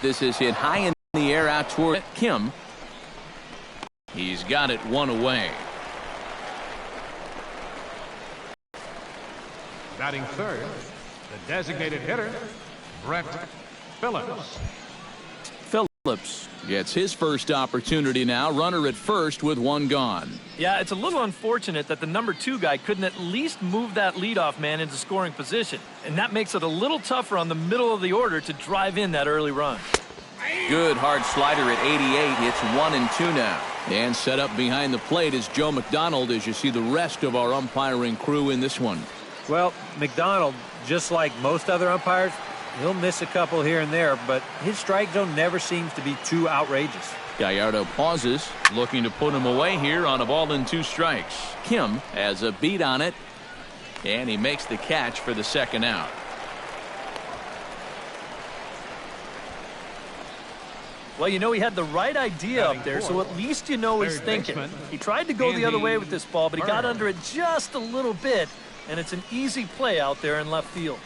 This is hit high in the air out toward Kim. He's got it one away. Batting third, the designated hitter, Brett Phillips. Phillips gets his first opportunity now. Runner at first with one gone. Yeah, it's a little unfortunate that the number 2 guy couldn't at least move that leadoff man into scoring position. And that makes it a little tougher on the middle of the order to drive in that early run. Good hard slider at 88. It's 1-2 now. And set up behind the plate is Joe McDonald as you see the rest of our umpiring crew in this one. Well, McDonald, just like most other umpires, he'll miss a couple here and there, but his strike zone never seems to be too outrageous. Gallardo pauses, looking to put him away here on a ball and 2 strikes. Kim has a beat on it, and he makes the catch for the second out. Well, you know, he had the right idea up there, so at least you know he's thinking. He tried to go the other way with this ball, but he got under it just a little bit, and it's an easy play out there in left field.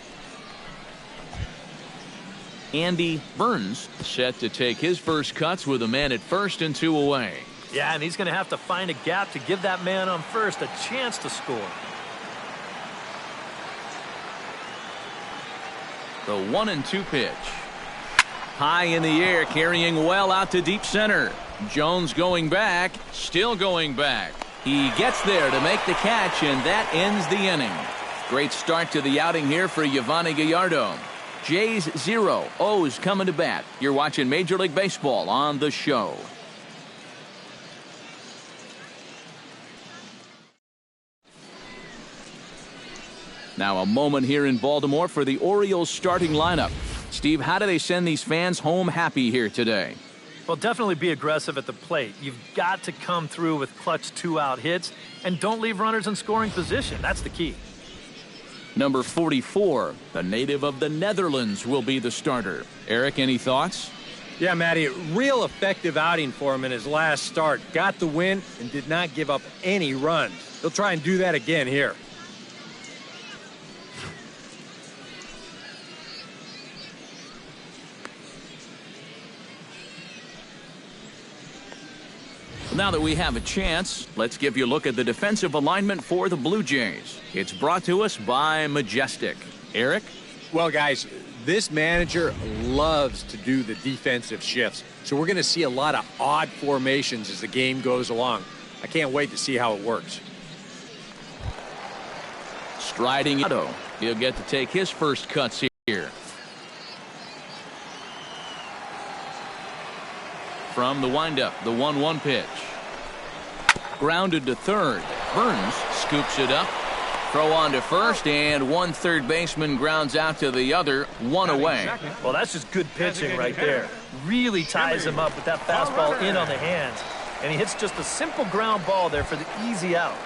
Andy Burns set to take his first cuts with a man at first and 2 away. Yeah, and he's going to have to find a gap to give that man on first a chance to score. The 1-2 pitch. High in the air, carrying well out to deep center. Jones going back, still going back. He gets there to make the catch, and that ends the inning. Great start to the outing here for Yovani Gallardo. Jays 0, O's coming to bat. You're watching Major League Baseball on The Show. Now a moment here in Baltimore for the Orioles starting lineup. Steve, how do they send these fans home happy here today? Well, definitely be aggressive at the plate. You've got to come through with clutch 2-out hits, and don't leave runners in scoring position. That's the key. Number 44, the native of the Netherlands, will be the starter. Eric, any thoughts? Yeah, Matty, real effective outing for him in his last start. Got the win and did not give up any runs. He'll try and do that again here. Now that we have a chance, let's give you a look at the defensive alignment for the Blue Jays. It's brought to us by Majestic. Eric? Well, guys, this manager loves to do the defensive shifts, so we're going to see a lot of odd formations as the game goes along. I can't wait to see how it works. Striding Otto. He'll get to take his first cuts here. From the windup, the 1-1 pitch. Grounded to third. Burns scoops it up. Throw on to first, and one third baseman grounds out to the other, 1 away. Well, that's just good pitching right there. Really ties him up with that fastball in on the hands. And he hits just a simple ground ball there for the easy out.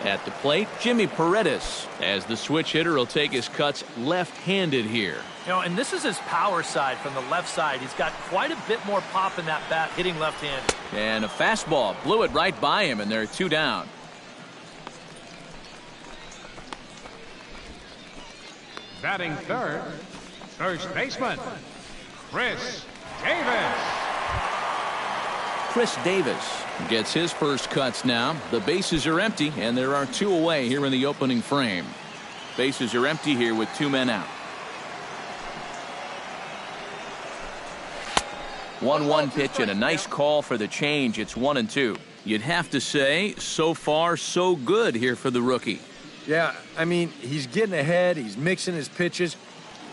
At the plate, Jimmy Paredes, as the switch hitter, will take his cuts left-handed here. You know, and this is his power side from the left side. He's got quite a bit more pop in that bat, hitting left-handed. And a fastball blew it right by him, and there are 2 down. Batting third, first baseman, Chris Davis. Chris Davis gets his first cuts now. The bases are empty, and there are 2 away here in the opening frame. Bases are empty here with 2 men out. 1-1 pitch and a nice call for the change. It's 1-2. You'd have to say, so far, so good here for the rookie. Yeah, I mean, he's getting ahead. He's mixing his pitches.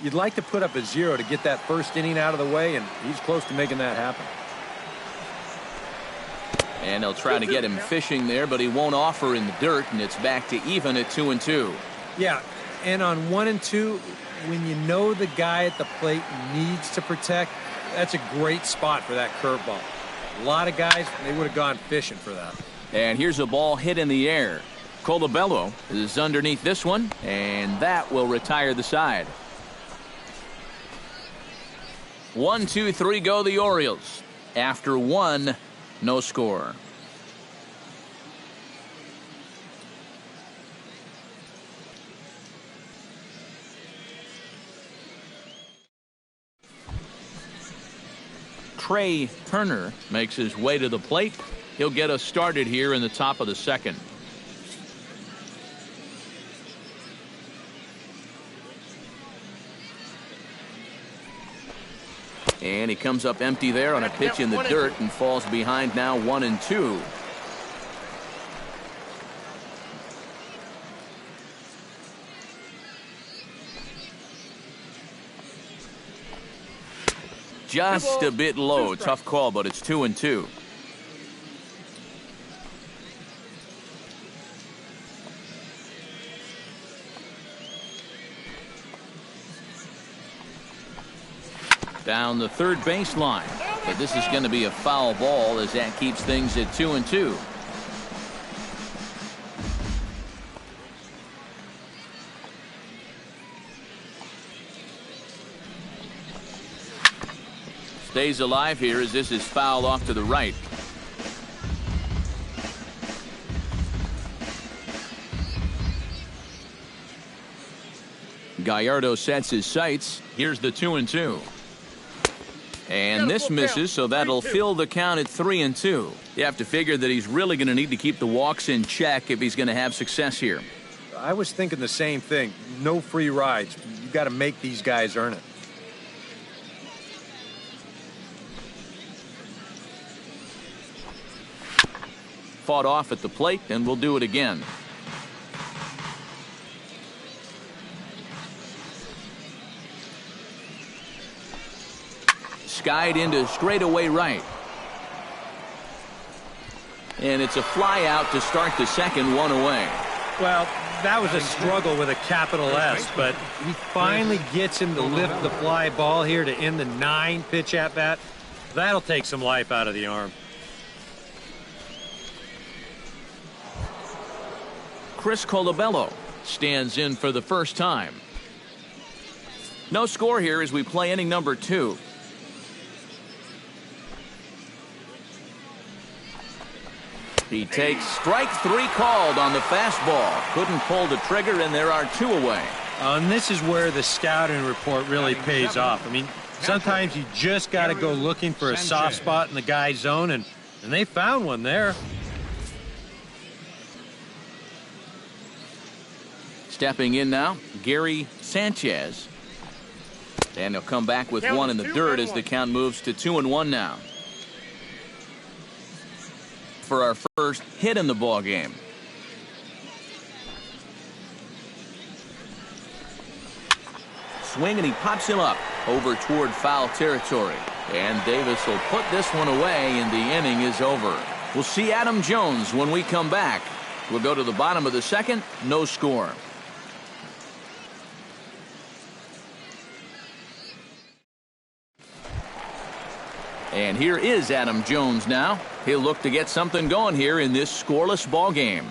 You'd like to put up a 0 to get that first inning out of the way, and he's close to making that happen. And they'll try to get him fishing there, but he won't offer in the dirt, and it's back to even at 2-2. Yeah, and on 1-2, when you know the guy at the plate needs to protect, that's a great spot for that curveball. A lot of guys, they would have gone fishing for that. And here's a ball hit in the air. Colabello is underneath this one, and that will retire the side. 1, 2, 3 go the Orioles. After 1, no score. Trey Turner makes his way to the plate. He'll get us started here in the top of the second. And he comes up empty there on a pitch in the dirt and falls behind now 1-2. Just a bit low. Tough call, but it's 2-2. Down the third baseline, but this is going to be a foul ball as that keeps things at 2-2. Stays alive here as this is fouled off to the right. Gallardo sets his sights. Here's the 2-2. And this misses, so that'll fill the count at 3-2. You have to figure that he's really going to need to keep the walks in check if he's going to have success here. I was thinking the same thing. No free rides. You got to make these guys earn it. Fought off at the plate, and we'll do it again. Skied into straightaway right. And it's a fly out to start the second, one away. Well, that was a struggle with a capital S, but he finally gets him to lift the fly ball here to end the 9-pitch at bat. That'll take some life out of the arm. Chris Colabello stands in for the first time. No score here as we play inning number 2. He takes strike 3 called on the fastball. Couldn't pull the trigger, and there are 2 away. And this is where the scouting report really pays off. I mean, sometimes you just got to go looking for a soft spot in the guy's zone, and they found one there. Stepping in now, Gary Sanchez. And he'll come back with one in the dirt as the count moves to 2-1 now. For our first hit in the ball game. Swing, and he pops him up over toward foul territory. And Davis will put this one away, and the inning is over. We'll see Adam Jones when we come back. We'll go to the bottom of the second, no score. And here is Adam Jones now. He'll look to get something going here in this scoreless ball game.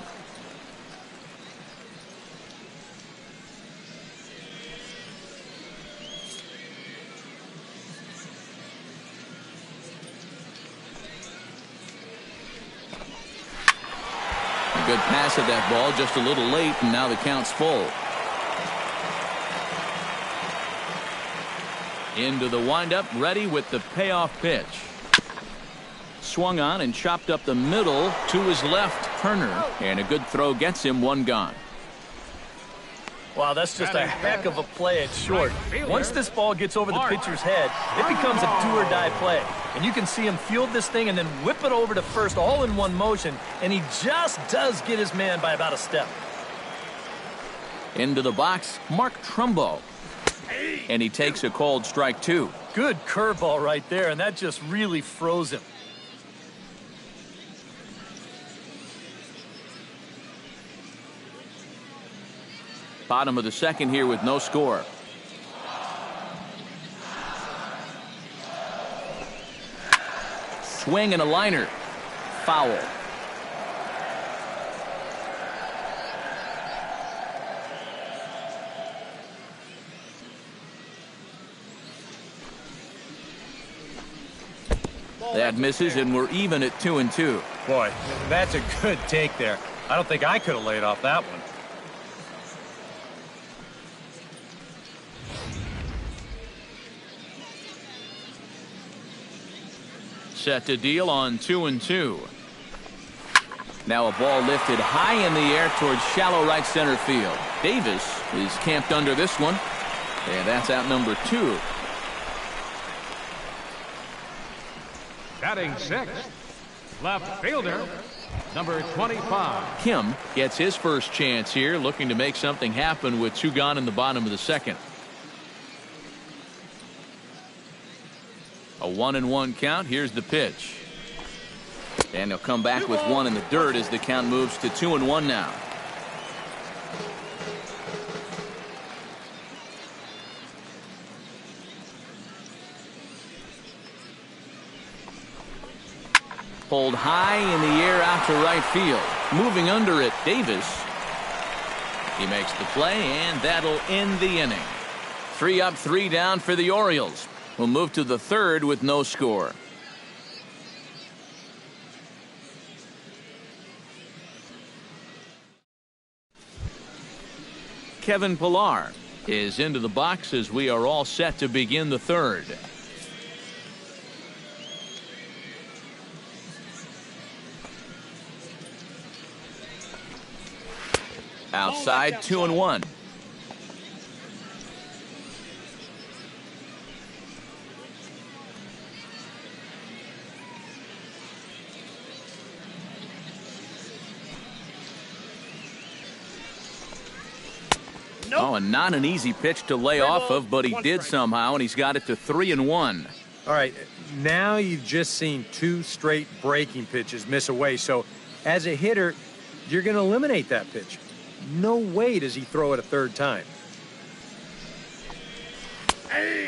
A good pass of that ball, just a little late, and now the count's full. Into the windup, ready with the payoff pitch. Swung on and chopped up the middle to his left, Turner. And a good throw gets him one gone. Wow, that's just a heck of a play at short. Once this ball gets over the pitcher's head, it becomes a do-or-die play. And you can see him field this thing and then whip it over to first all in one motion. And he just does get his man by about a step. Into the box, Mark Trumbo. And he takes a called strike 2. Good curveball right there, and that just really froze him. Bottom of the second here with no score. Swing and a liner. Foul. That misses, and we're even at 2-2. Boy, that's a good take there. I don't think I could have laid off that one. set to deal on 2-2. Now a ball lifted high in the air towards shallow right center field. Davis is camped under this one, and that's out number 2. Batting sixth, left fielder, number 25. Kim gets his first chance here, looking to make something happen with 2 gone in the bottom of the second. A 1-1 count. Here's the pitch. And he'll come back with 1 in the dirt as the count moves to 2-1 now. Pulled high in the air out to right field. Moving under it, Davis. He makes the play, and that'll end the inning. 3 up, 3 down for the Orioles. We'll move to the third with no score. Kevin Pillar is into the box as we are all set to begin the third. Outside, 2-1. Oh, and not an easy pitch to lay off of, but he did somehow, and he's got it to 3-1. All right, now you've just seen 2 straight breaking pitches miss away. So as a hitter, you're going to eliminate that pitch. No way does he throw it a third time.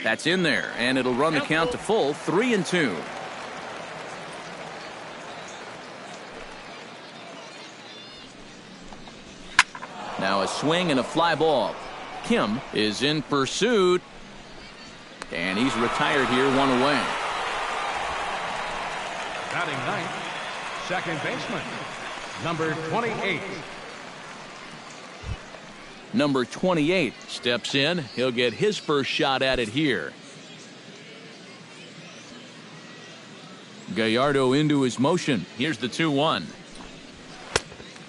That's in there, and it'll run the count to full, 3-2. Now a swing and a fly ball. Kim is in pursuit, and he's retired here, 1 away. Batting ninth, second baseman, number 28. Number 28 steps in. He'll get his first shot at it here. Gallardo into his motion. Here's the 2-1.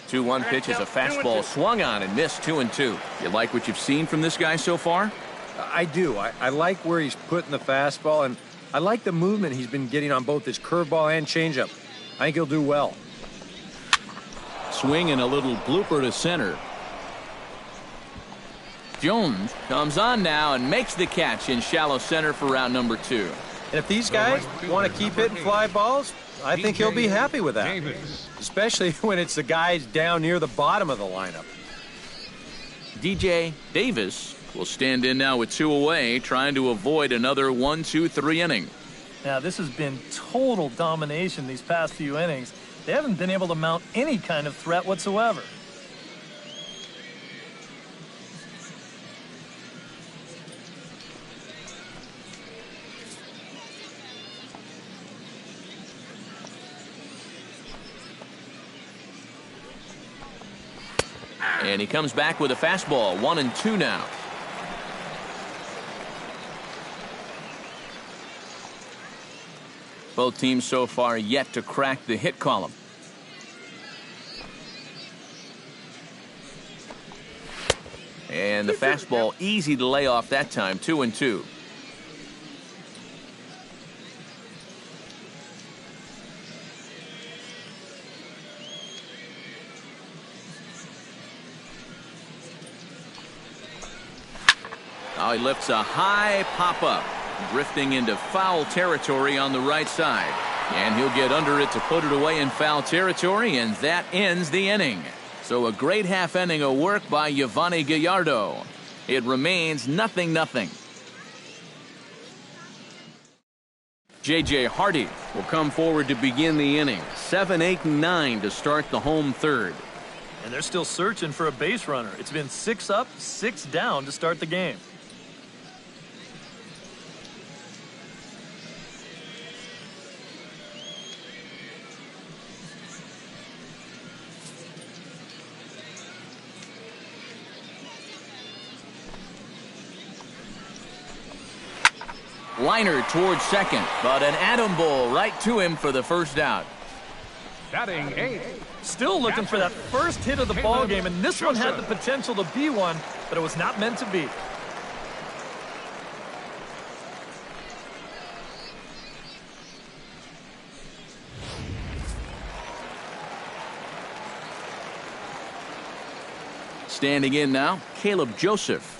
2-1 pitch is a fastball swung on and missed, 2-2. You like what you've seen from this guy so far? I do. I like where he's putting the fastball, and I like the movement he's been getting on both his curveball and changeup. I think he'll do well. Swing and a little blooper to center. Jones comes on now and makes the catch in shallow center for round number 2. And if these guys want to keep hitting fly balls, I think he'll be happy with that. Especially when it's the guys down near the bottom of the lineup. DJ Davis will stand in now with 2 away, trying to avoid another 1-2-3 inning. Now, this has been total domination these past few innings. They haven't been able to mount any kind of threat whatsoever. And he comes back with a fastball, 1-2 now. Both teams so far yet to crack the hit column. And the fastball easy to lay off that time, 2-2. Oh, he lifts a high pop-up, drifting into foul territory on the right side. And he'll get under it to put it away in foul territory, and that ends the inning. So a great half inning of work by Yovani Gallardo. It remains 0-0. J.J. Hardy will come forward to begin the inning. 7, 8, and 9 to start the home third. And they're still searching for a base runner. It's been 6 up, 6 down to start the game. Liner towards second, but an atom bowl right to him for the first out. Batting 8. Still looking for that first hit of the ball game, and this one had the potential to be one, but it was not meant to be. Standing in now, Caleb Joseph.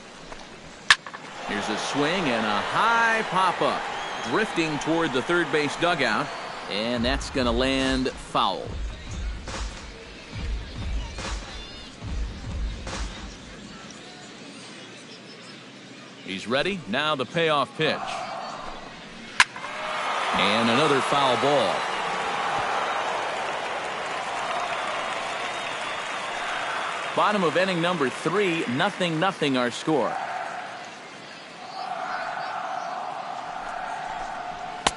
Here's a swing and a high pop-up. Drifting toward the third base dugout, and that's going to land foul. He's ready. Now the payoff pitch. And another foul ball. Bottom of inning number 3, 0-0 our score.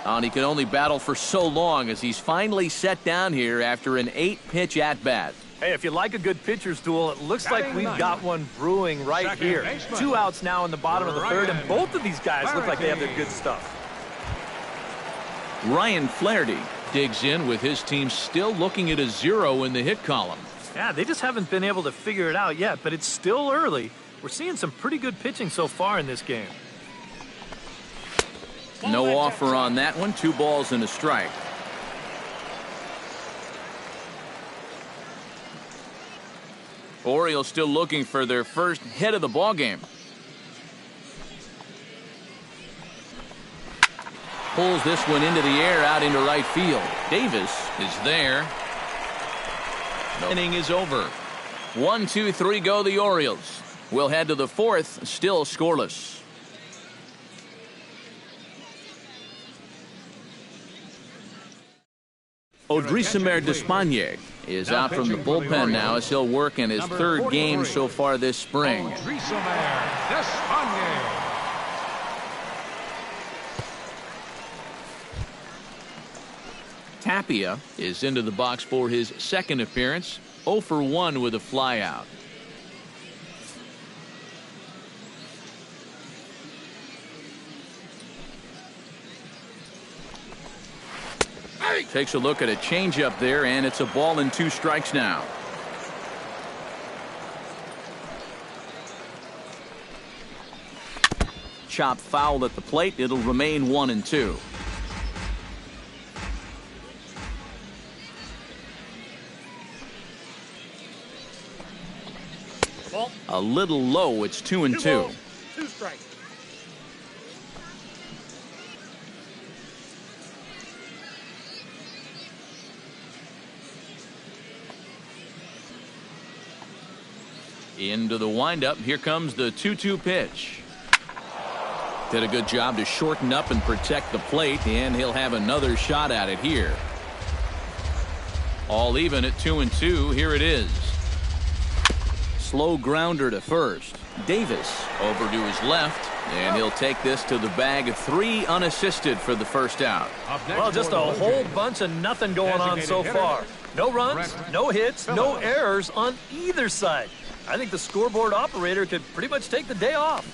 And he can only battle for so long as he's finally set down here after an 8-pitch at-bat. Hey, if you like a good pitcher's duel, it looks like we've got one brewing right here. 2 outs now in the bottom of the third, and both of these guys look like they have their good stuff. Ryan Flaherty digs in with his team still looking at a 0 in the hit column. Yeah, they just haven't been able to figure it out yet, but it's still early. We're seeing some pretty good pitching so far in this game. No offer on that one. 2 balls and a strike. Orioles still looking for their first hit of the ball game. Pulls this one into the air out into right field. Davis is there. The inning is over. 1, 2, 3 go the Orioles. We'll head to the 4th, still scoreless. Odrisamer Despaigne is out from the bullpen now as he'll work in his 3rd game so far this spring. Odrisamer Despaigne. Tapia is into the box for his 2nd appearance. 0 for 1 with a flyout. Takes a look at a changeup there, and it's a ball and 2 strikes now. Chop foul at the plate. It'll remain 1 and 2. Ball. A little low. It's 2 and 2. 2 strikes. Into the windup. Here comes the 2-2 pitch. Did a good job to shorten up and protect the plate, and he'll have another shot at it here. All even at 2 and 2. Here it is. Slow grounder to first. Davis over to his left, and he'll take this to the bag. 3 unassisted for the first out. Well, just a whole bunch of nothing going on so far. No runs, no hits, no errors on either side. I think the scoreboard operator could pretty much take the day off.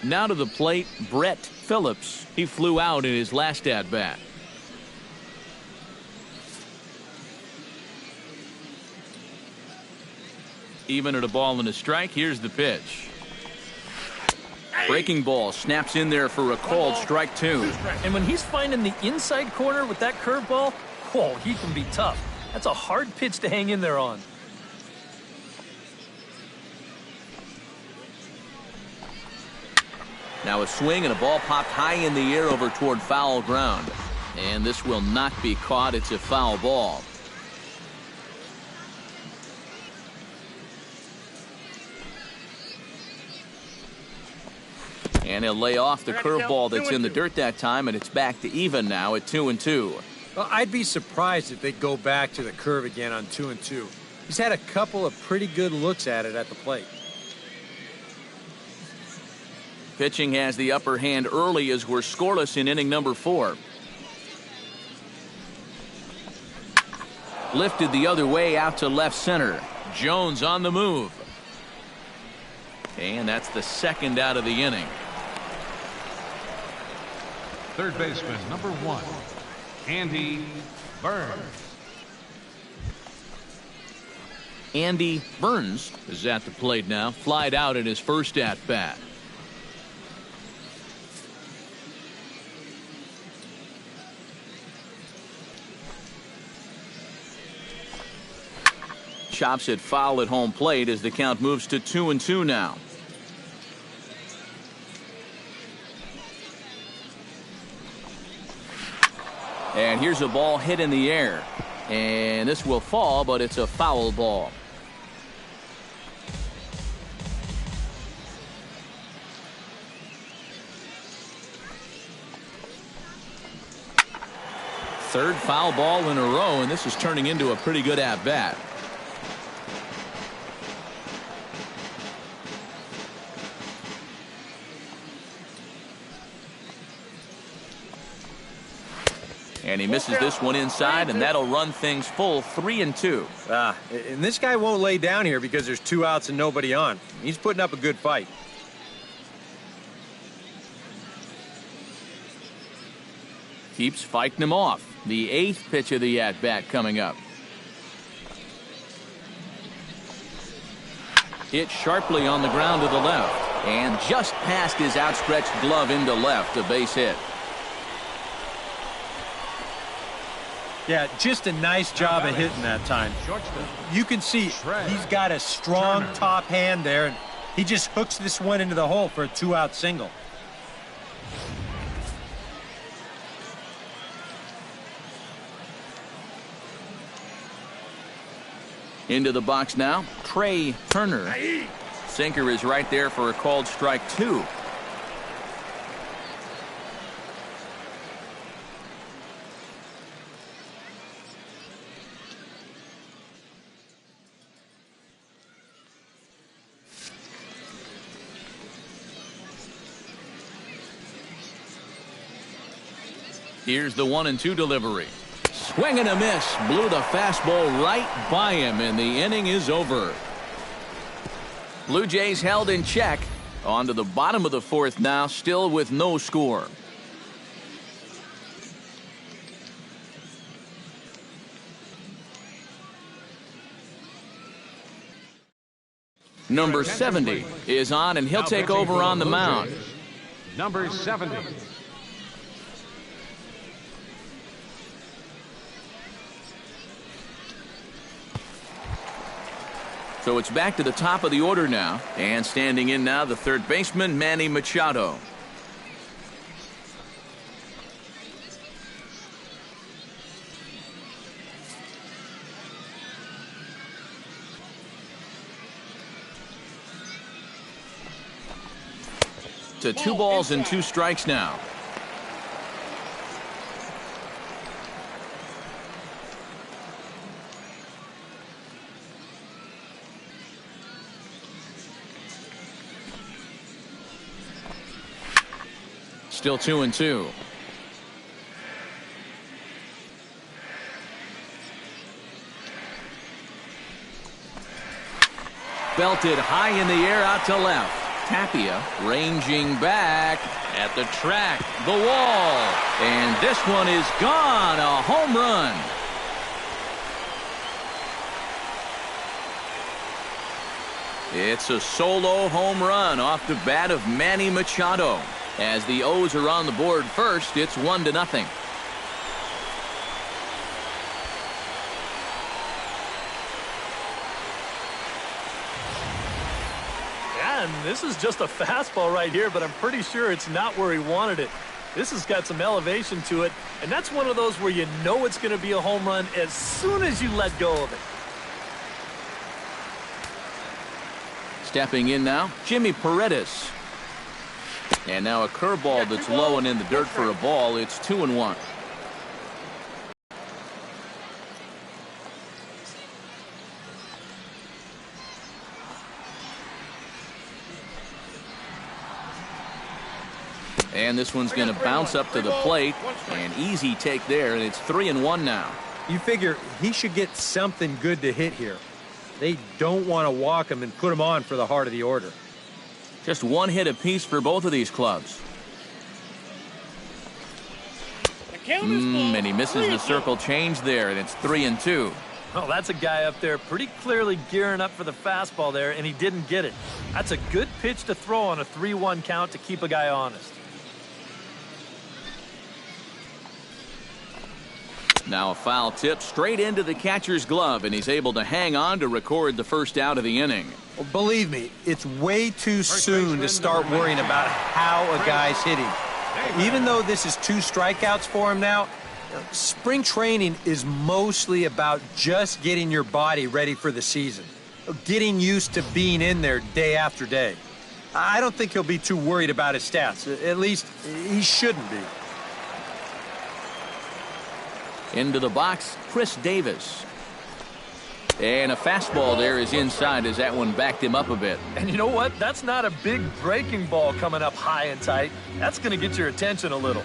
Now to the plate, Brett Phillips. He flew out in his last at-bat. Even at a ball and a strike. Here's the pitch. Breaking ball snaps in there for a called strike 2. And when he's finding the inside corner with that curveball, oh, he can be tough. That's a hard pitch to hang in there on. Now a swing and a ball popped high in the air over toward foul ground. And this will not be caught. It's a foul ball. And he'll lay off the curveball that's in the dirt that time, and it's back to even now at 2 and 2. Well, I'd be surprised if they go back to the curve again on 2 and 2. He's had a couple of pretty good looks at it at the plate. Pitching has the upper hand early as we're scoreless in inning number 4. Lifted the other way out to left center. Jones on the move. And that's the 2nd out of the inning. third baseman, number 1, Andy Burns. Andy Burns is at the plate now, flied out in his first at-bat. Chops it foul at home plate as the count moves to 2-2 now. And here's a ball hit in the air. And this will fall, but it's a foul ball. Third foul ball in a row, and this is turning into a pretty good at-bat. And he misses this one inside, and that'll run things full 3-2. And this guy won't lay down here because there's 2 outs and nobody on. He's putting up a good fight. Keeps fighting him off. The 8th pitch of the at-bat coming up. Hit sharply on the ground to the left, and just past his outstretched glove into left, a base hit. Yeah, just a nice job of hitting that time. You can see he's got a strong top hand there, and he just hooks this one into the hole for a 2-out single. Into the box now, Trey Turner. Sinker is right there for a called strike 2. Here's the 1-2 delivery. Swing and a miss. Blew the fastball right by him, and the inning is over. Blue Jays held in check. On to the bottom of the 4th now, still with no score. Number 70 is on, and he'll take over on the mound. Number 70. So it's back to the top of the order now. And standing in now, the third baseman, Manny Machado. To 2 balls and 2 strikes now. Still 2-2. Belted high in the air out to left. Tapia ranging back at the track, the wall, and this one is gone. A home run. It's a solo home run off the bat of Manny Machado. As the O's are on the board first, it's 1-0. Yeah, and this is just a fastball right here, but I'm pretty sure it's not where he wanted it. This has got some elevation to it, and that's one of those where you know it's going to be a home run as soon as you let go of it. Stepping in now, Jimmy Paredes. And now a curveball that's low and in the dirt for a ball. It's 2-1. And this one's going to bounce up to the plate. An easy take there, and it's 3-1 now. You figure he should get something good to hit here. They don't want to walk him and put him on for the heart of the order. Just 1 hit apiece for both of these clubs. And he misses the circle change there, and it's 3-2. Oh, that's a guy up there pretty clearly gearing up for the fastball there, and he didn't get it. That's a good pitch to throw on a 3-1 count to keep a guy honest. Now a foul tip straight into the catcher's glove, and he's able to hang on to record the first out of the inning. Well, believe me, it's way too soon to start worrying about how a guy's hitting. Even though this is 2 strikeouts for him now, spring training is mostly about just getting your body ready for the season, getting used to being in there day after day. I don't think he'll be too worried about his stats. At least he shouldn't be. Into the box, Chris Davis. And a fastball there is inside as that one backed him up a bit. And you know what? That's not a big breaking ball coming up high and tight. That's going to get your attention a little.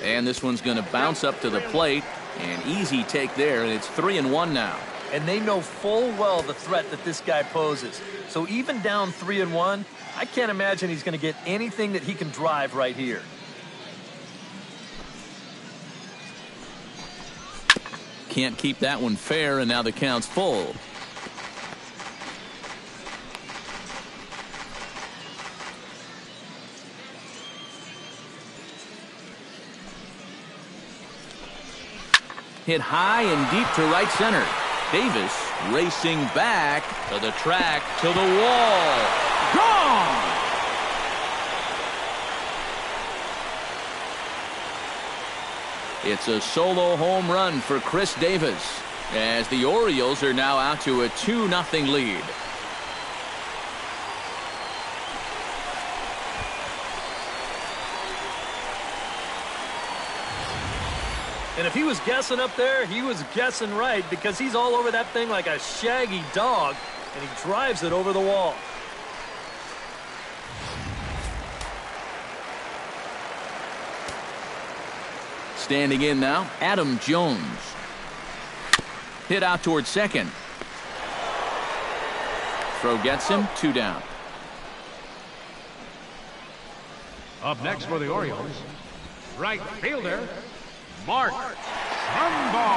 And this one's going to bounce up to the plate. An easy take there, and it's 3-1 now. And they know full well the threat that this guy poses. So even down 3-1, I can't imagine he's going to get anything that he can drive right here. Can't keep that one fair, and now the count's full. Hit high and deep to right center. Davis racing back to the track, to the wall. Gone! It's a solo home run for Chris Davis, as the Orioles are now out to a 2-0 lead. And if he was guessing up there, he was guessing right, because he's all over that thing like a shaggy dog, and he drives it over the wall. Standing in now, Adam Jones. Hit out towards second. Throw gets him, 2 down. Up next for the Orioles, right fielder, Mark Trumbo.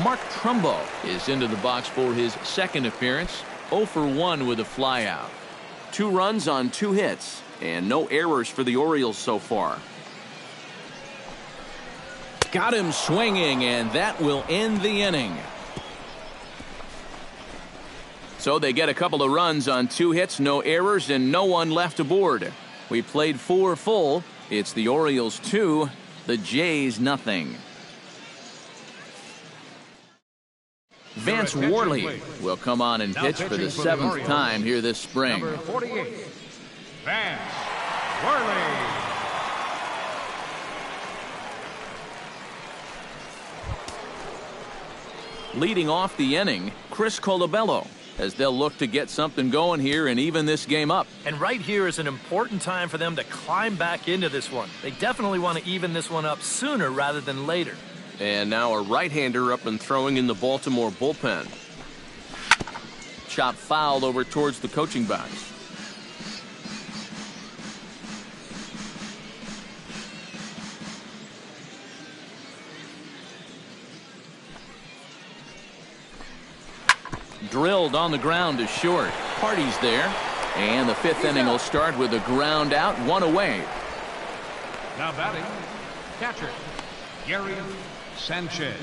Mark Trumbo is into the box for his second appearance. 0 for 1 with a flyout. 2 runs on 2 hits, and no errors for the Orioles so far. Got him swinging, and that will end the inning. So they get a couple of runs on 2 hits, no errors, and no one left aboard. We played 4 full. It's the Orioles 2, the Jays nothing. Vance Worley will come on and pitch for the 7th time here this spring. Number 48, Vance Worley. Leading off the inning, Chris Colabello, as they'll look to get something going here and even this game up. And right here is an important time for them to climb back into this one. They definitely want to even this one up sooner rather than later. And now a right-hander up and throwing in the Baltimore bullpen. Chop fouled over towards the coaching box. Drilled on the ground to short. Party's there. And the 5th inning will start with a ground out, 1 away. Now batting, catcher, Gary Sanchez.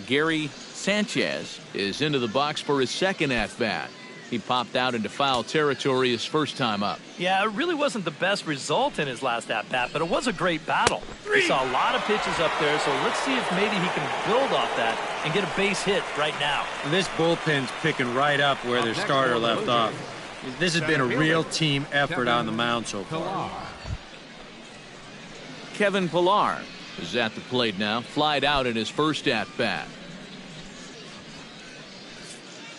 Gary Sanchez is into the box for his second at-bat. He popped out into foul territory his first time up. Yeah, it really wasn't the best result in his last at-bat, but it was a great battle. He saw a lot of pitches up there, so let's see if maybe he can build off that and get a base hit right now. This bullpen's picking right up where their starter left off. This has been a real team effort on the mound so far. Kevin Pillar is at the plate now, flied out in his first at-bat.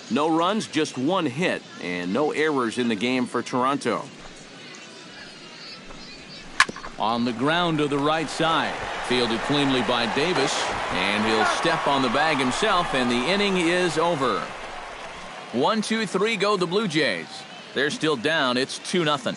No runs, just 1 hit, and no errors in the game for Toronto. On the ground to the right side. Fielded cleanly by Davis, and he'll step on the bag himself, and the inning is over. 1, 2, 3 go the Blue Jays. They're still down. It's 2-0.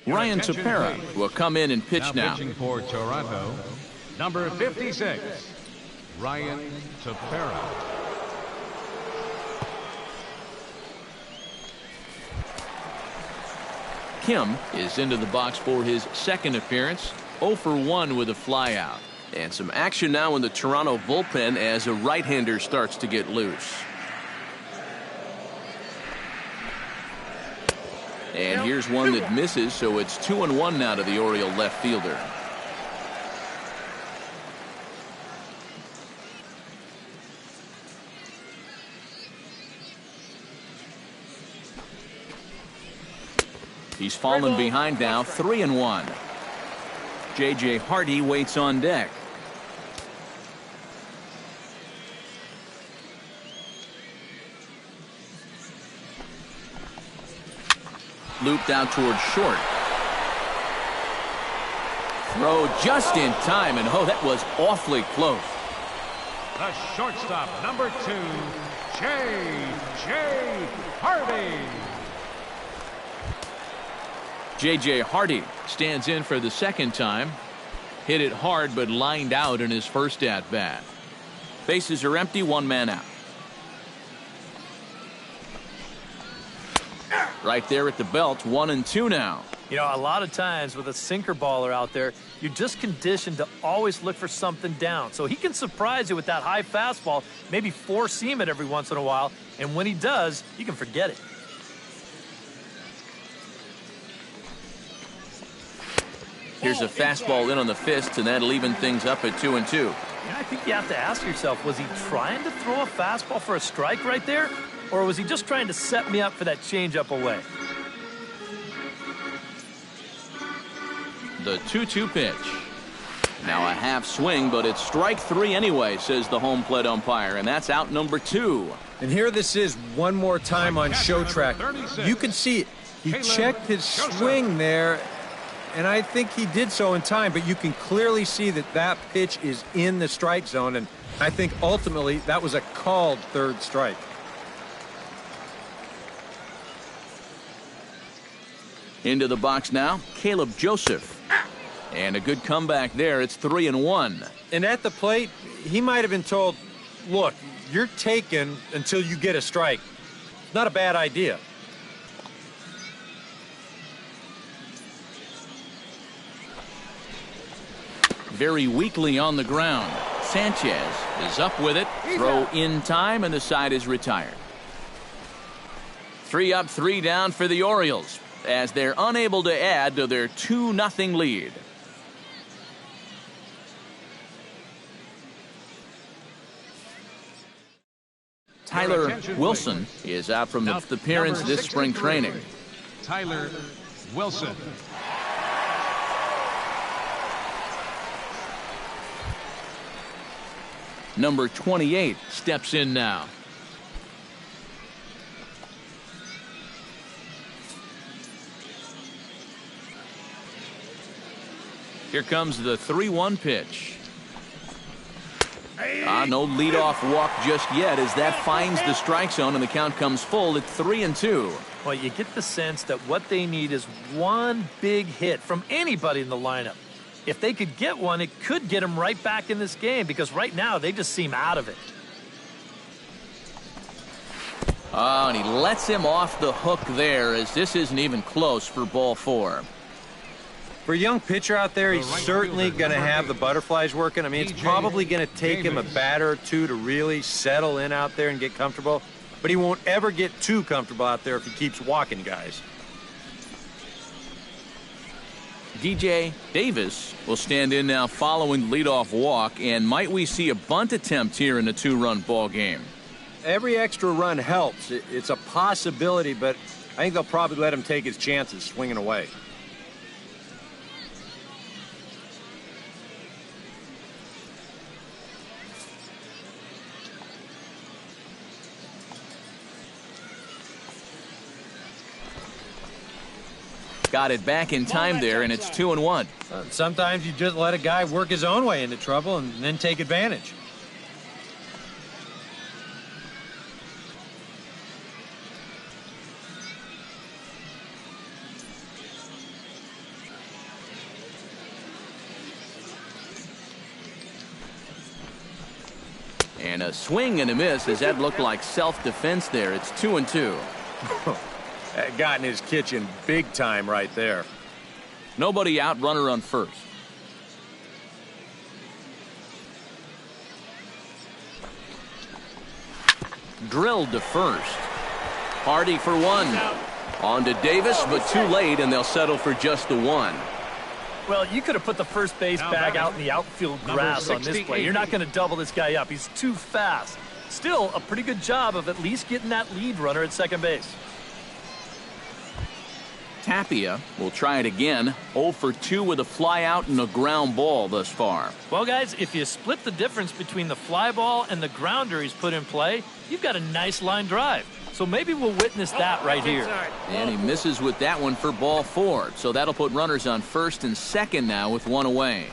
Ryan Tepera will come in and pitch now. Pitching for Toronto, number 56, Ryan Tepera. Kim is into the box for his second appearance. 0 for 1 with a flyout. And some action now in the Toronto bullpen as a right-hander starts to get loose. And here's one that misses, so it's 2-1 now to the Oriole left fielder. He's fallen behind now, 3-1. J.J. Hardy waits on deck. Looped out towards short. Throw just in time, and oh, that was awfully close. The shortstop, number 2, J.J. Hardy. J.J. Hardy stands in for the second time. Hit it hard, but lined out in his first at-bat. Bases are empty, 1 man out. Right there at the belt, 1-2 now. You know, a lot of times with a sinker baller out there, you're just conditioned to always look for something down. So he can surprise you with that high fastball, maybe four-seam it every once in a while, and when he does, you can forget it. Here's a fastball in on the fist, and that'll even things up at 2-2. You know, I think you have to ask yourself, was he trying to throw a fastball for a strike right there? Or was he just trying to set me up for that changeup away? The 2-2 pitch. Now a half swing, but it's strike 3 anyway, says the home plate umpire, and that's out number 2. And here this is one more time on show track. You can see it. He checked his swing there, and I think he did so in time, but you can clearly see that that pitch is in the strike zone, and I think ultimately that was a called third strike. Into the box now, Caleb Joseph. And a good comeback there. It's 3-1. And at the plate, he might have been told, look, you're taken until you get a strike. Not a bad idea. Very weakly on the ground. Sanchez is up with it. Throw in time, and the side is retired. 3 up, 3 down for the Orioles, as they're unable to add to their 2-0 lead. Tyler Wilson is out from the appearance this spring training. Tyler Wilson. Number 28 steps in now. Here comes the 3-1 pitch. No leadoff walk just yet as that finds the strike zone and the count comes full at 3-2. Well, you get the sense that what they need is one big hit from anybody in the lineup. If they could get one, it could get them right back in this game, because right now they just seem out of it. Oh, and he lets him off the hook there, as this isn't even close for ball 4. For a young pitcher out there, he's certainly going to have the butterflies working. I mean, it's probably going to take him a batter or two to really settle in out there and get comfortable. But he won't ever get too comfortable out there if he keeps walking guys. DJ Davis will stand in now following the leadoff walk, and might we see a bunt attempt here in a 2-run ball game? Every extra run helps. It's a possibility, but I think they'll probably let him take his chances swinging away. Got it back in time there, and it's 2-1. Sometimes you just let a guy work his own way into trouble and then take advantage. And a swing and a miss, as that looked like self-defense there. It's 2-2. That got in his kitchen big time right there. Nobody out, runner on first. Drilled to first. Hardy for one. On to Davis, but too late, and they'll settle for just the one. Well, you could have put the first base bag out in the outfield grass on this play. You're not going to double this guy up. He's too fast. Still, a pretty good job of at least getting that lead runner at second base. Tapia will try it again. 0 for 2 with a fly out and a ground ball thus far. Well, guys, if you split the difference between the fly ball and the grounder he's put in play, you've got a nice line drive. So maybe we'll witness that right here. And he misses with that one for ball 4. So that'll put runners on first and second now with one away.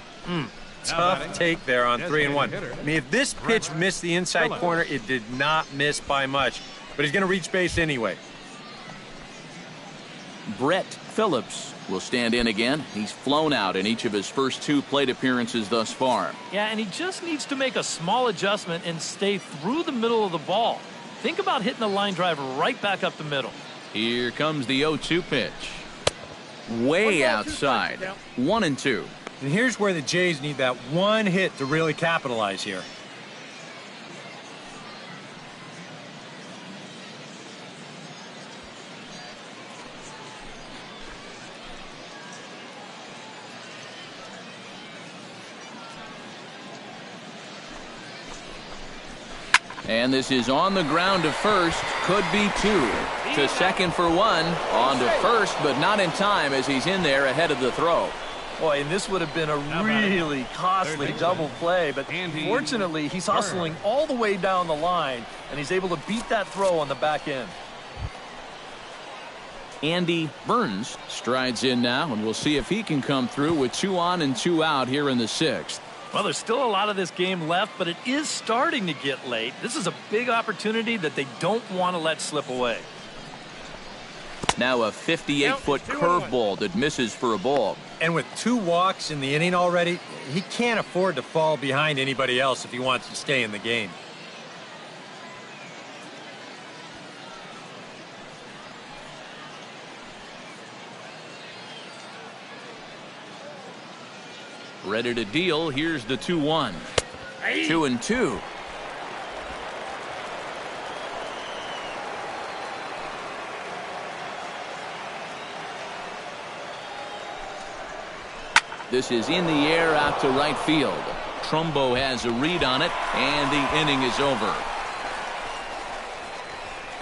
Tough take there on 3-1. I mean, if this pitch missed the inside corner, it did not miss by much. But he's going to reach base anyway. Brett Phillips will stand in again. He's flown out in each of his first 2 plate appearances thus far. Yeah, and he just needs to make a small adjustment and stay through the middle of the ball. Think about hitting the line drive right back up the middle. Here comes the 0-2 pitch. Way outside. 1-2. And here's where the Jays need that one hit to really capitalize here. And this is on the ground to first. Could be 2. To second for 1. On to first, but not in time as he's in there ahead of the throw. Boy, and this would have been a really costly double play, but fortunately, he's hustling all the way down the line, and he's able to beat that throw on the back end. Andy Burns strides in now, and we'll see if he can come through with 2 on and 2 out here in the 6th. Well, there's still a lot of this game left, but it is starting to get late. This is a big opportunity that they don't want to let slip away. Now a 58-foot curveball that misses for a ball. And with 2 walks in the inning already, he can't afford to fall behind anybody else if he wants to stay in the game. Ready to deal. Here's the 2-1. 2-2. This is in the air out to right field. Trumbo has a read on it, and the inning is over.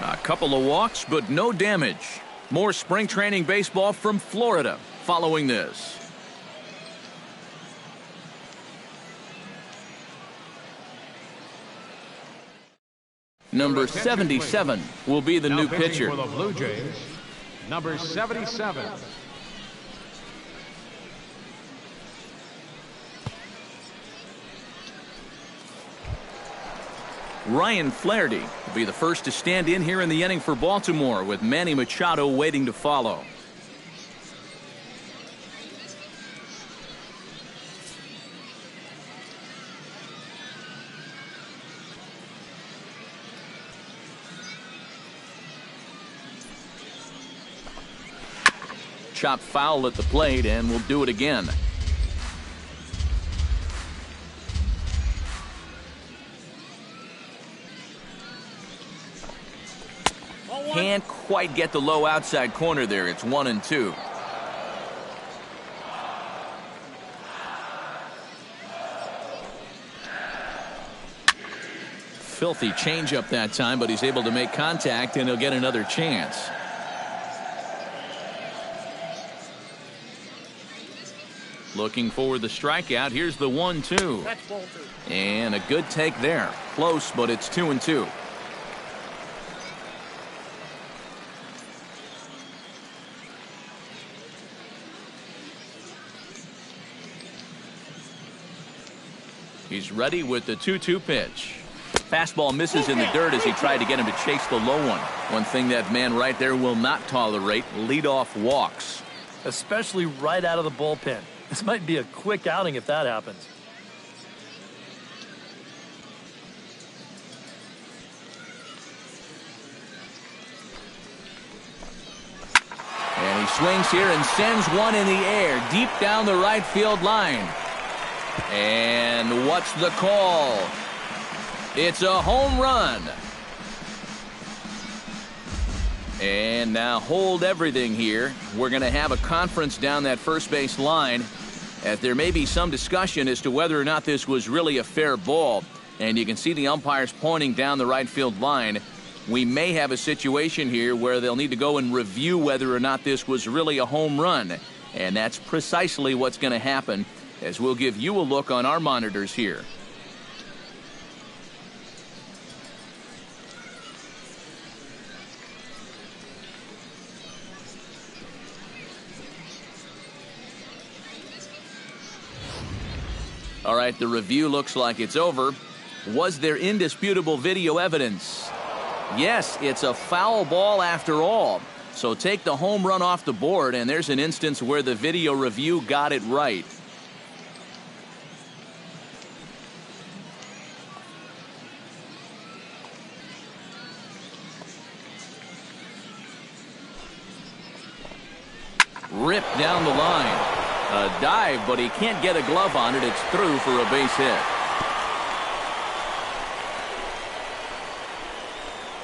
A couple of walks, but no damage. More spring training baseball from Florida following this. Number 77 will be the new pitcher. For the Blue Jays, number 77. Ryan Flaherty will be the first to stand in here in the inning for Baltimore, with Manny Machado waiting to follow. Chop foul at the plate, and we'll do it again. Can't quite get the low outside corner there. It's 1-2. Filthy changeup that time, but he's able to make contact, and he'll get another chance. Looking for the strikeout. Here's the 1-2. And a good take there. Close, but it's 2-2. He's ready with the 2-2 pitch. Fastball misses in the dirt as he tried to get him to chase the low one. One thing that man right there will not tolerate, leadoff walks. Especially right out of the bullpen. This might be a quick outing if that happens. And he swings here and sends one in the air deep down the right field line. And what's the call? It's a home run. And now hold everything here. We're going to have a conference down that first base line, as there may be some discussion as to whether or not this was really a fair ball. And you can see the umpires pointing down the right field line. We may have a situation here where they'll need to go and review whether or not this was really a home run. And that's precisely what's going to happen, as we'll give you a look on our monitors here. All right, the review looks like it's over. Was there indisputable video evidence? Yes, it's a foul ball after all. So take the home run off the board, and there's an instance where the video review got it right. Ripped down the line. A dive, but he can't get a glove on it. It's through for a base hit.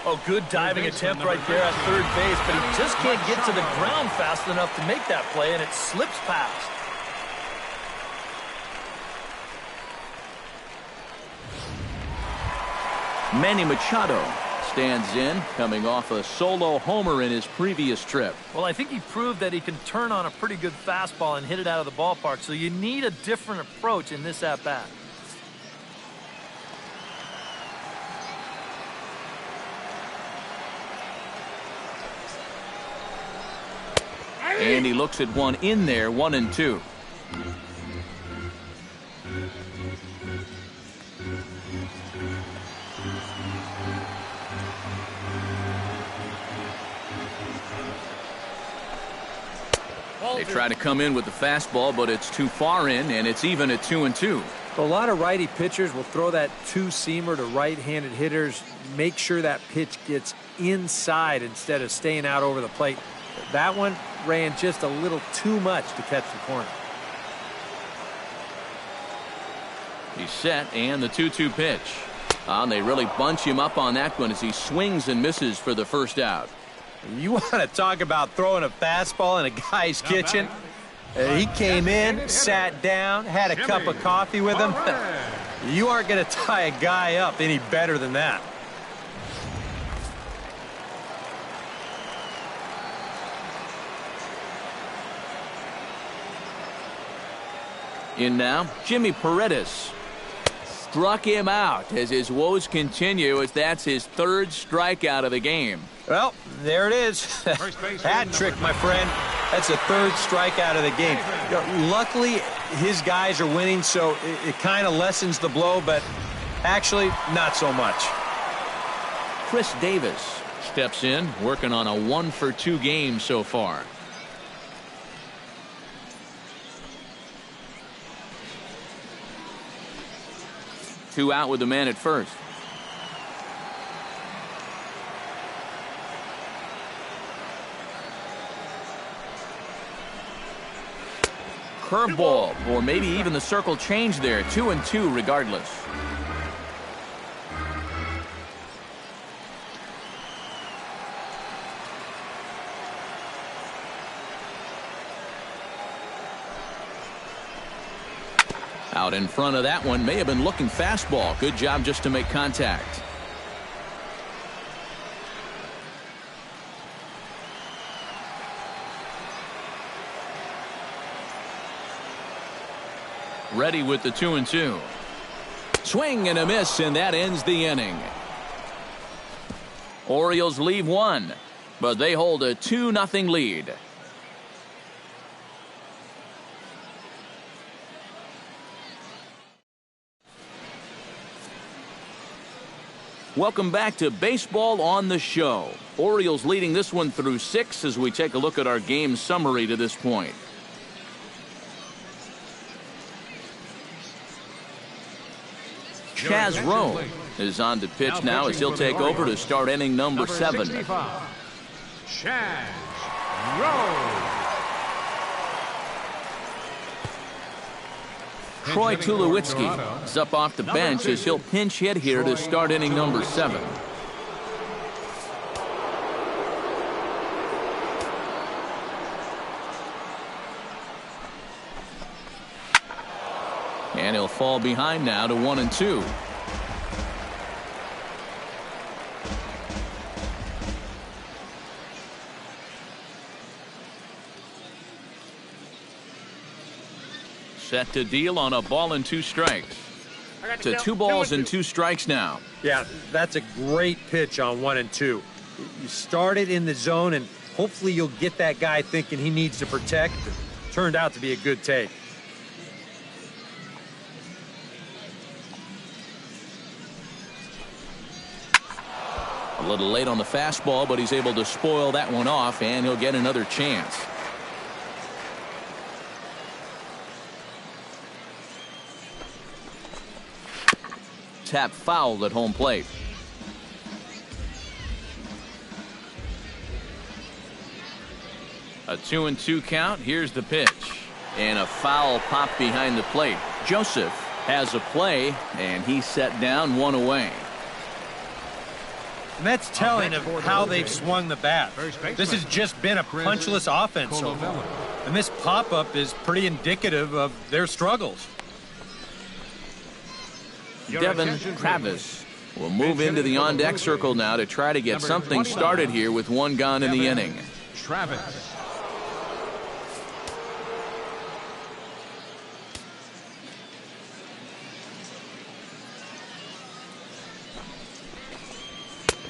Oh, good diving attempt right there at third base, but he just can't get to the ground fast enough to make that play, and it slips past. Manny Machado stands in, coming off a solo homer in his previous trip. Well, I think he proved that he can turn on a pretty good fastball and hit it out of the ballpark, so you need a different approach in this at-bat. And he looks at one in there, 1-2. They try to come in with the fastball, but it's too far in, and it's even at 2-2. A lot of righty pitchers will throw that two-seamer to right-handed hitters, make sure that pitch gets inside instead of staying out over the plate. That one ran just a little too much to catch the corner. He's set, and the 2-2 pitch. And they really bunch him up on that one as he swings and misses for the first out. You want to talk about throwing a fastball in a guy's kitchen? He came in, sat down, had a cup of coffee with him. You aren't going to tie a guy up any better than that. In now, Jimmy Paredes. Struck him out as his woes continue, as that's his third strikeout of the game. Well, there it is. Hat trick, my friend. That's the third strikeout of the game. Luckily, his guys are winning, so it kind of lessens the blow, but actually, not so much. Chris Davis steps in, working on a 1-for-2 game so far. Two out with the man at first. Curveball, or maybe even the circle change there. 2-2 regardless. Out in front of that one, may have been looking fastball. Good job just to make contact. Ready with the 2-2. Swing and a miss, and that ends the inning. Orioles leave one, but they hold a 2-0 lead. Welcome back to Baseball on the Show. Orioles leading this one through 6 as we take a look at our game summary to this point. Chaz Rowe is on to pitch now as he'll take over to start inning number 7. Chaz Rowe. Troy Tulowitzki is up off the bench as he'll pinch hit here to start inning number 7. And he'll fall behind now to 1-2. Set to deal on a ball and 2 strikes. To 2 balls and 2 strikes now. Yeah, that's a great pitch on 1 and 2. You start it in the zone, and hopefully you'll get that guy thinking he needs to protect. It turned out to be a good take. A little late on the fastball, but he's able to spoil that one off, and he'll get another chance. Tap fouled at home plate. A 2-2 count. Here's the pitch. And a foul pop behind the plate. Joseph has a play, and he's set down 1 away. And that's telling of how they've swung the bat. This has just been a punchless offense so far. And this pop-up is pretty indicative of their struggles. Devin Travis will move into the on-deck circle now to try to get something started here with 1 gone in the inning. Travis.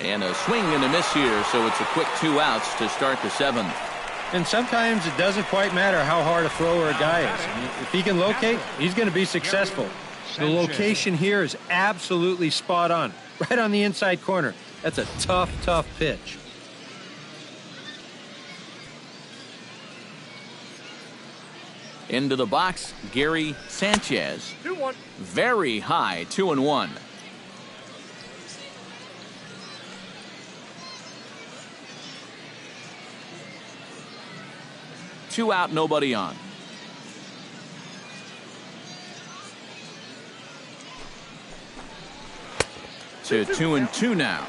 And a swing and a miss here, so it's a quick 2 outs to start the 7th. And sometimes it doesn't quite matter how hard a thrower a guy is. I mean, if he can locate, he's going to be successful. The location here is absolutely spot on, right on the inside corner. That's a tough, tough pitch. Into the box, Gary Sanchez. 2-1. Very high, 2-1. Two out, nobody on. To 2-2 now.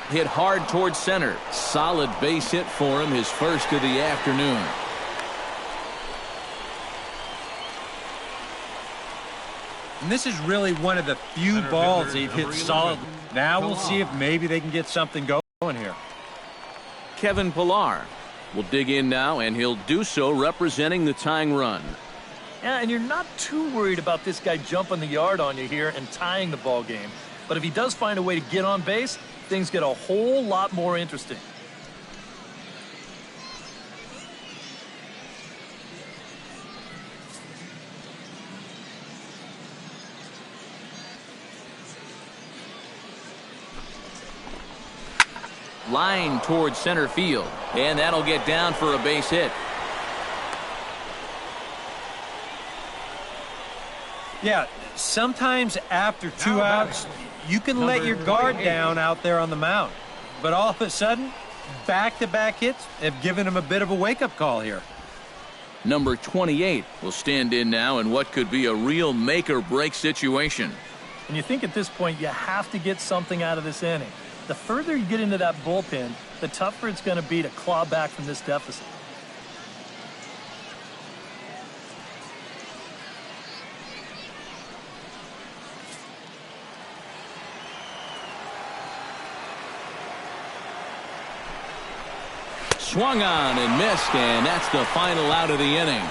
Hit hard towards center. Solid base hit for him, his first of the afternoon. And this is really one of the few balls they've hit solid. Now we'll see if maybe they can get something going here. Kevin Pillar will dig in now, and he'll do so representing the tying run. Yeah, and you're not too worried about this guy jumping the yard on you here and tying the ball game. But if he does find a way to get on base, things get a whole lot more interesting. Line towards center field, and that'll get down for a base hit. Yeah, sometimes after 2 outs, you can let your guard down out there on the mound. But all of a sudden, back-to-back hits have given him a bit of a wake-up call here. Number 28 will stand in now in what could be a real make-or-break situation. And you think at this point you have to get something out of this inning. The further you get into that bullpen, the tougher it's going to be to claw back from this deficit. Swung on and missed, and that's the final out of the inning.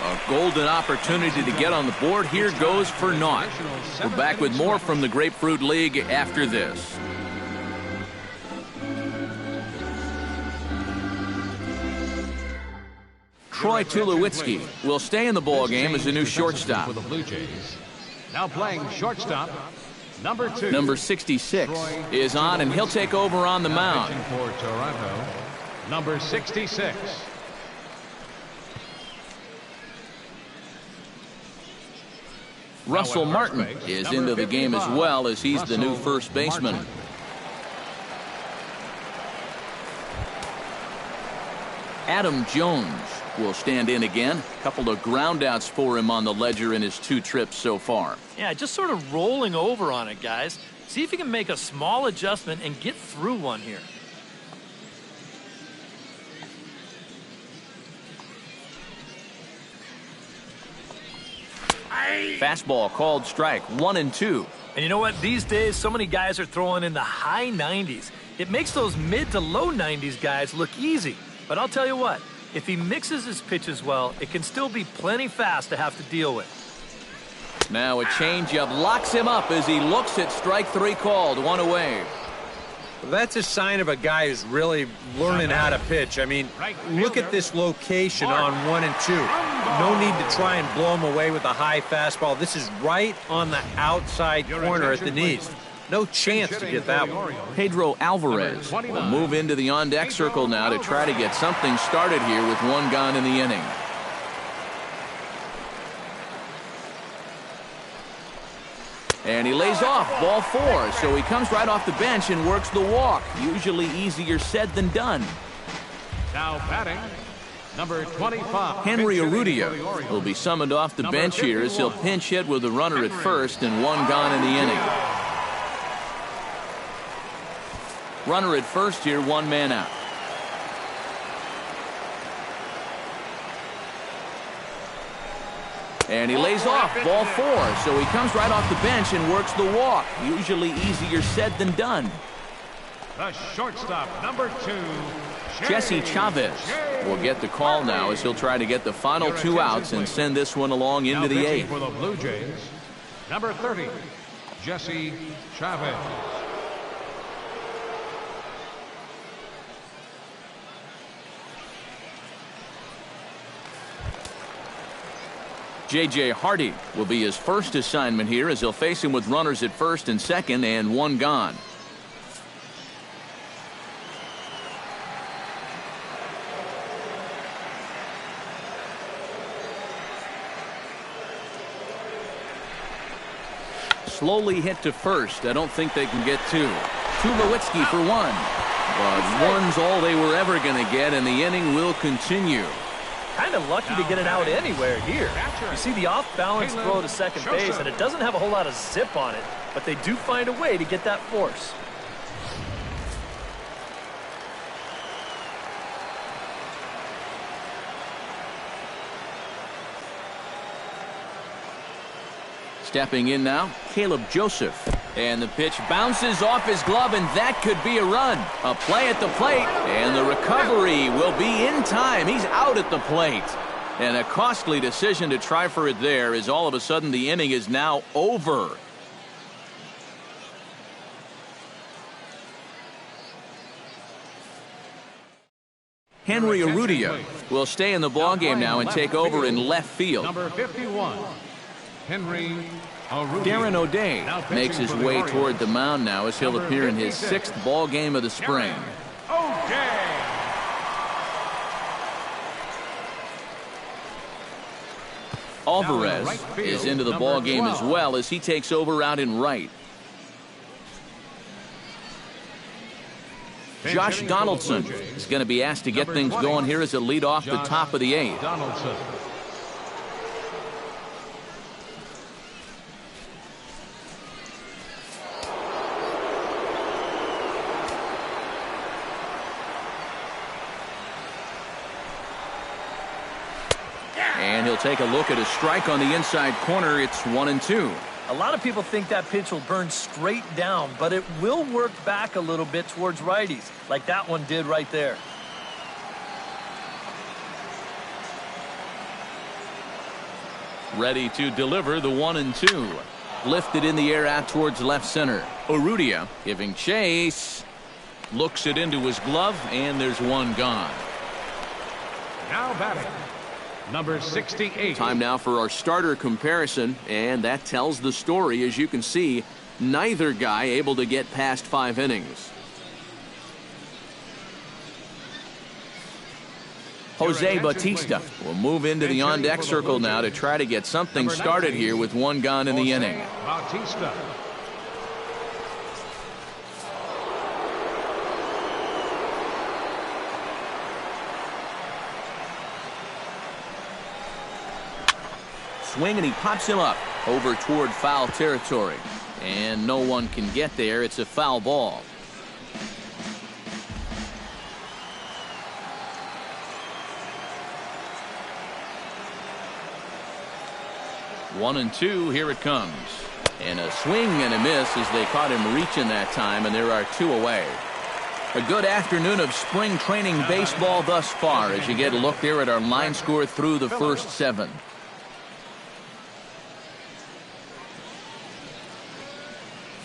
A golden opportunity to get on the board here goes for naught. We're back with more from the Grapefruit League after this. Troy Tulowitzki will stay in the ball game as a new shortstop. For the Blue Jays. Now playing shortstop, number 2. Number 66 is on, and he'll take over on the mound. Pitching for Toronto, number 66. Russell Martin is into the game as well, as he's the new first baseman. Adam Jones will stand in again. A couple of groundouts for him on the ledger in his 2 trips so far. Yeah, just sort of rolling over on it, guys. See if you can make a small adjustment and get through one here. Fastball called strike, 1-2. And you know what? These days, so many guys are throwing in the high 90s. It makes those mid to low 90s guys look easy. But I'll tell you what, if he mixes his pitches well, it can still be plenty fast to have to deal with. Now a changeup locks him up as he looks at strike 3 called, 1 away. That's a sign of a guy who's really learning how to pitch. I mean, look at this location on 1 and 2. No need to try and blow him away with a high fastball. This is right on the outside corner at the knees. No chance to get that one. Pedro Alvarez will move into the on-deck circle now to try to get something started here with 1 gone in the inning. And he lays off, ball 4, so he comes right off the bench and works the walk. Usually easier said than done. Now batting, number 25. Henry Urrutia will be summoned off the bench here as he'll pinch hit with a runner at first and 1 gone in the inning. Runner at first here, 1 man out. And he lays off, ball 4, so he comes right off the bench and works the walk. Usually easier said than done. The shortstop, number 2. Jesse Chavez will get the call now as he'll try to get the final 2 outs and send this one along into the 8th. For the Blue Jays, number 30, Jesse Chavez. J.J. Hardy will be his first assignment here as he'll face him with runners at first and second and 1 gone. Slowly hit to first. I don't think they can get 2. Tulowitzki for 1. But 1's all they were ever going to get, and the inning will continue. Kind of lucky to get it out anywhere here. You see the off-balance throw to second base, and it doesn't have a whole lot of zip on it, but they do find a way to get that force. Stepping in now, Caleb Joseph. And the pitch bounces off his glove, and that could be a run. A play at the plate, and the recovery will be in time. He's out at the plate. And a costly decision to try for it there, as all of a sudden the inning is now over. Henry Urrutia will stay in the ballgame now and take over in left field. Number 51, Henry Urrutia. Darren O'Day makes his way toward the mound now as he'll appear in his 6th ball game of the spring. O'Day. Alvarez is into the ball game as well as he takes over out in right. Josh Donaldson is going to be asked to get things going here as a lead off the top of the 8th. Donaldson. And he'll take a look at a strike on the inside corner. It's 1-2. A lot of people think that pitch will burn straight down, but it will work back a little bit towards righties, like that one did right there. Ready to deliver the 1-2. Lifted in the air out towards left center. Urrutia giving chase. Looks it into his glove, and there's 1 gone. Now batting, number 68. Time now for our starter comparison, and that tells the story. As you can see, neither guy able to get past 5 innings. Jose Bautista will move into the on-deck circle now to try to get something started here with 1 gone in the inning. Bautista. Swing, and he pops him up over toward foul territory. And no one can get there. It's a foul ball. One and two, here it comes. And a swing and a miss as they caught him reaching that time, and there are 2 away. A good afternoon of spring training baseball thus far as you get a look there at our line score through the first 7.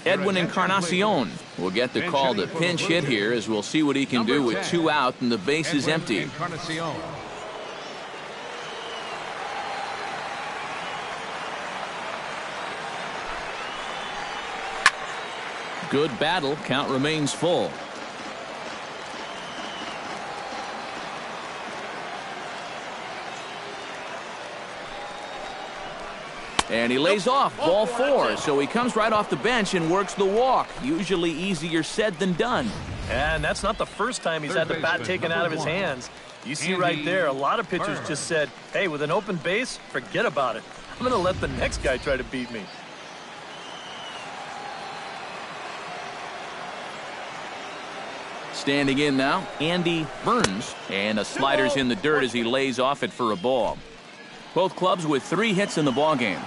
Edwin Encarnacion will get the call to pinch hit here, as we'll see what he can do with 2 out and the base is empty. Good battle. Count remains full. And he lays off, ball 4, so he comes right off the bench and works the walk. Usually easier said than done. And that's not the first time he's had the bat taken out of his hands. You see right there, a lot of pitchers just said, hey, with an open base, forget about it. I'm going to let the next guy try to beat me. Standing in now, Andy Burns, and a slider's in the dirt as he lays off it for a ball. Both clubs with 3 hits in the ballgame.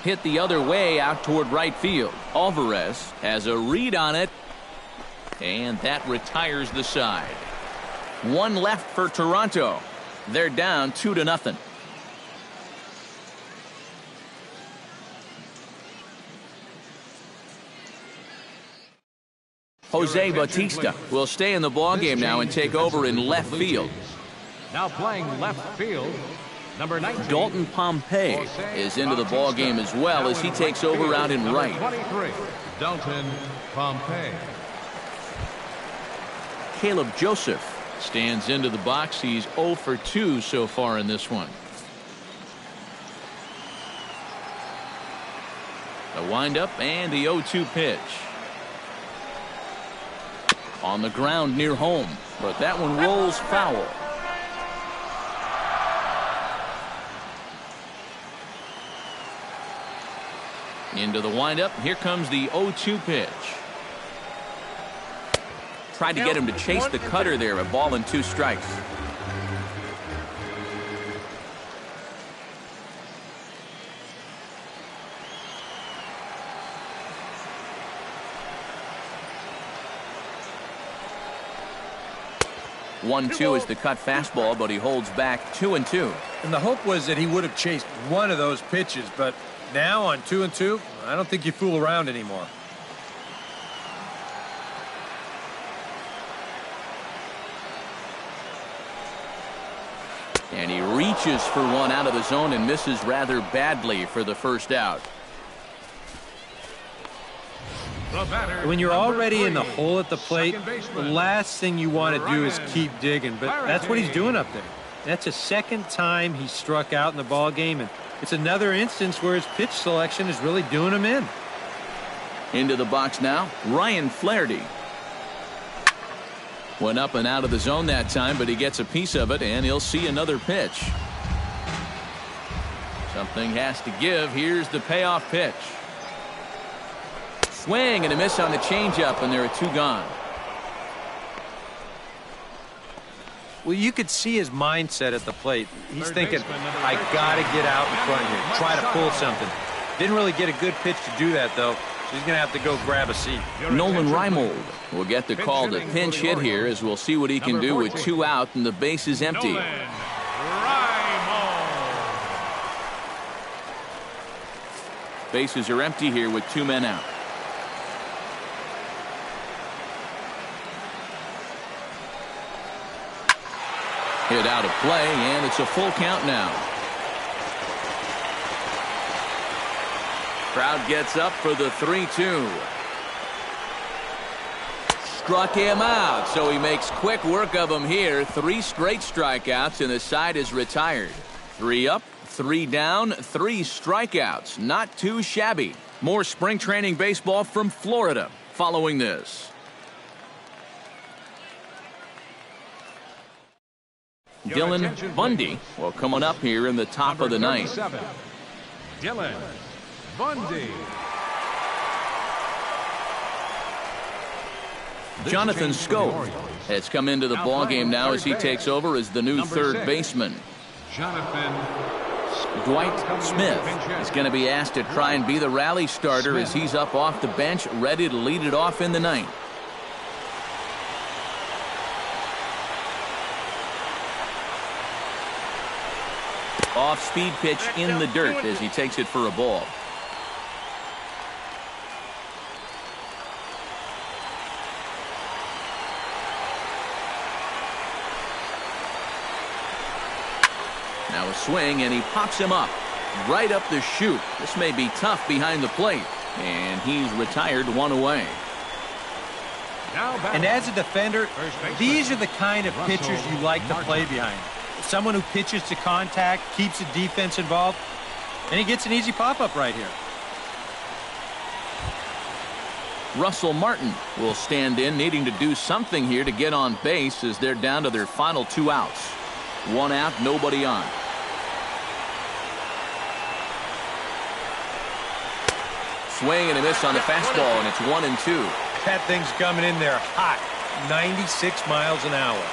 Hit the other way out toward right field. Alvarez has a read on it, and that retires the side. 1 left for Toronto. They're down 2-0. Jose Bautista will stay in the ballgame now and take over in left field. Now playing left field, number 19. Dalton Pompey is into the ballgame as well as he takes over out in right. 23, Dalton Pompey. Caleb Joseph stands into the box. He's 0 for 2 so far in this one. The windup and the 0-2 pitch. On the ground near home, but that one rolls foul. Into the windup. Here comes the 0-2 pitch. Tried to get him to chase the cutter there. A ball and 2 strikes. One, 2 is the cut fastball, but he holds back 2-2. And the hope was that he would have chased one of those pitches, but now on 2-2, I don't think you fool around anymore. And he reaches for one out of the zone and misses rather badly for the first out. When you're already in the hole at the plate, the last thing you want to do is keep digging, but that's what he's doing up there. That's a second time he struck out in the ball game, and it's another instance where his pitch selection is really doing him in. Into the box now, Ryan Flaherty. Went up and out of the zone that time, but he gets a piece of it, and he'll see another pitch. Something has to give. Here's the payoff pitch. Swing and a miss on the changeup, and there are 2 gone. Well, you could see his mindset at the plate. He's thinking, I got to get out in front here, try to pull something. Didn't really get a good pitch to do that, though, so he's going to have to go grab a seat. Nolan Reimold will get the call to pinch hit here, as we'll see what he can do with 2 out and the base is empty. Bases are empty here with 2 men out. Hit out of play, and it's a full count now. Crowd gets up for the 3-2. Struck him out, so he makes quick work of him here. 3 straight strikeouts, and the side is retired. 3 up, 3 down, 3 strikeouts. Not too shabby. More spring training baseball from Florida following this. Dylan Bundy will coming up here in the top of the ninth. Dylan Bundy. Jonathan Scove has come into the ball game now as he takes over as the new third baseman. Jonathan Dwight Smith is going to be asked to try and be the rally starter as he's up off the bench, ready to lead it off in the ninth. Off-speed pitch in the dirt as he takes it for a ball. Now a swing, and he pops him up. Right up the chute. This may be tough behind the plate. And he's retired 1 away. And as a defender, these are the kind of pitchers you like to play behind. Someone who pitches to contact, keeps the defense involved, and he gets an easy pop-up right here. Russell Martin will stand in, needing to do something here to get on base as they're down to their final 2 outs. 1 out, nobody on. Swing and a miss on the fastball, and it's 1-2. That thing's coming in there hot, 96 miles an hour.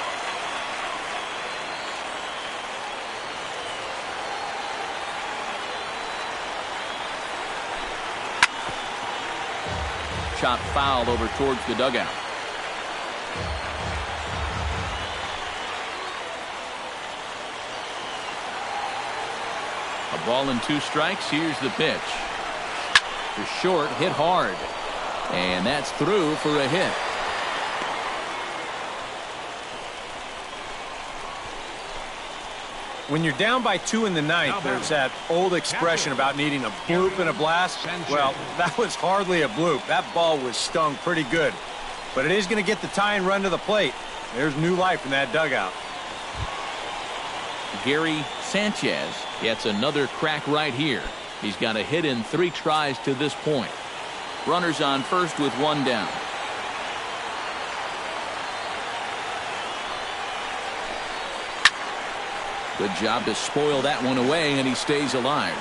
Chop foul over towards the dugout. A ball and 2 strikes. Here's the pitch. To short, hit hard. And that's through for a hit. When you're down by 2 in the ninth, there's that old expression about needing a bloop and a blast. Well, that was hardly a bloop. That ball was stung pretty good. But it is going to get the tying run to the plate. There's new life in that dugout. Gary Sanchez gets another crack right here. He's got a hit in 3 tries to this point. Runners on first with 1 down. Good job to spoil that one away, and he stays alive.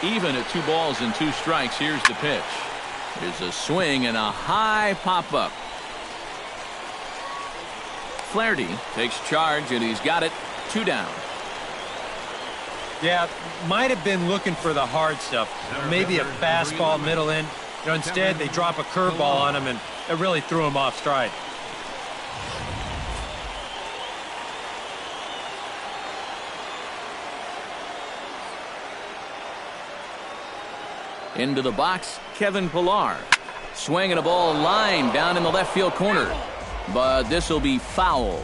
Even at 2 balls and 2 strikes, here's the pitch. There's a swing and a high pop-up. Flaherty takes charge, and he's got it. 2 down. Yeah, might have been looking for the hard stuff. Maybe a fastball middle in. Instead, they drop a curveball on him, and it really threw him off stride. Into the box, Kevin Pillar. Swinging a ball line down in the left field corner. But this will be foul.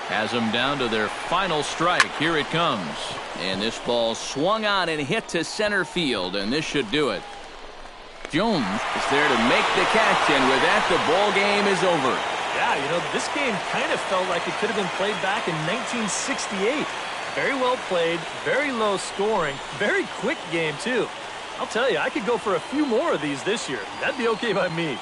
Has them down to their final strike. Here it comes. And this ball swung on and hit to center field, and this should do it. Jones is there to make the catch, and with that, the ball game is over. Yeah, you know, this game kind of felt like it could have been played back in 1968. Very well played, very low scoring, very quick game, too. I'll tell you, I could go for a few more of these this year. That'd be okay by me.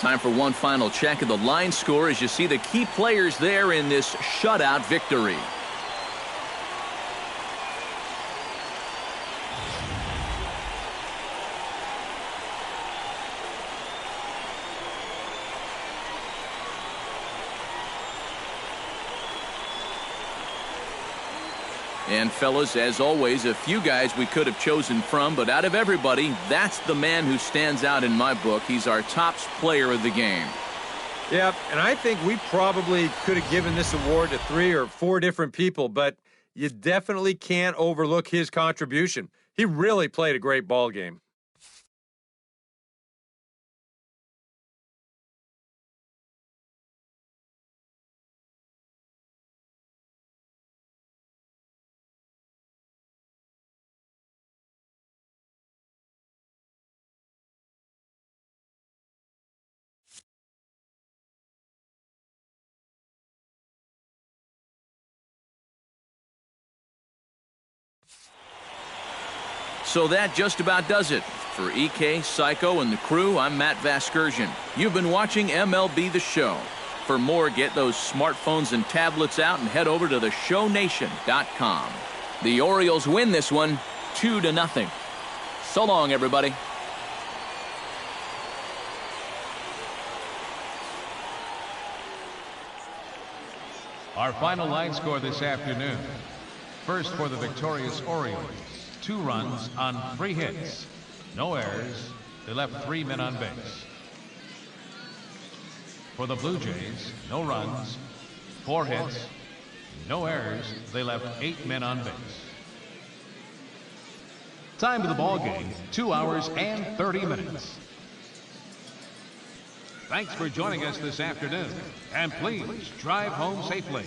Time for one final check of the line score as you see the key players there in this shutout victory. And fellas, as always, a few guys we could have chosen from, but out of everybody, that's the man who stands out in my book. He's our top player of the game. Yeah, and I think we probably could have given this award to 3 or 4 different people, but you definitely can't overlook his contribution. He really played a great ball game. So that just about does it. For EK, Psycho, and the crew, I'm Matt Vasgersian. You've been watching MLB The Show. For more, get those smartphones and tablets out and head over to theshownation.com. The Orioles win this one 2-0. So long, everybody. Our final line score this afternoon. First for the victorious Orioles. 2 runs on 3 hits. No errors. They left 3 men on base. For the Blue Jays, no runs, 4 hits, no errors. They left 8 men on base. Time of the ball game, 2 hours and 30 minutes. Thanks for joining us this afternoon, and please drive home safely.